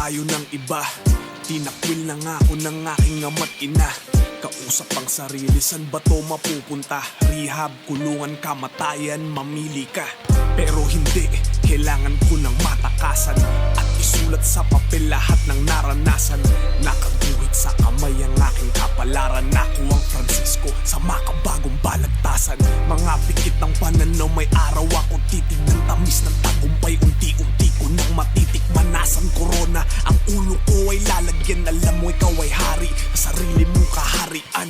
payo ng iba, tinakwil na nga ako ng aking ama't ina. Kausap ang sarili, san ba to mapupunta? Rehab, kulungan, kamatayan, mamili ka. Pero hindi, kailangan ko ng matakasan at isulat sa papel lahat ng naranasan. Nakaguhit sa kamay ang aking kapalaran. Ako ang Francisco sa makabagong balagtasan. Mga pikit ng pananaw, may araw ako titignan. Tamis ng tagumpay, unti-unti ko nang matitikman. Nasan corona, ang ulo ko ay lalagyan. Alam mo ikaw ay hari, sa sarili mong kaharian.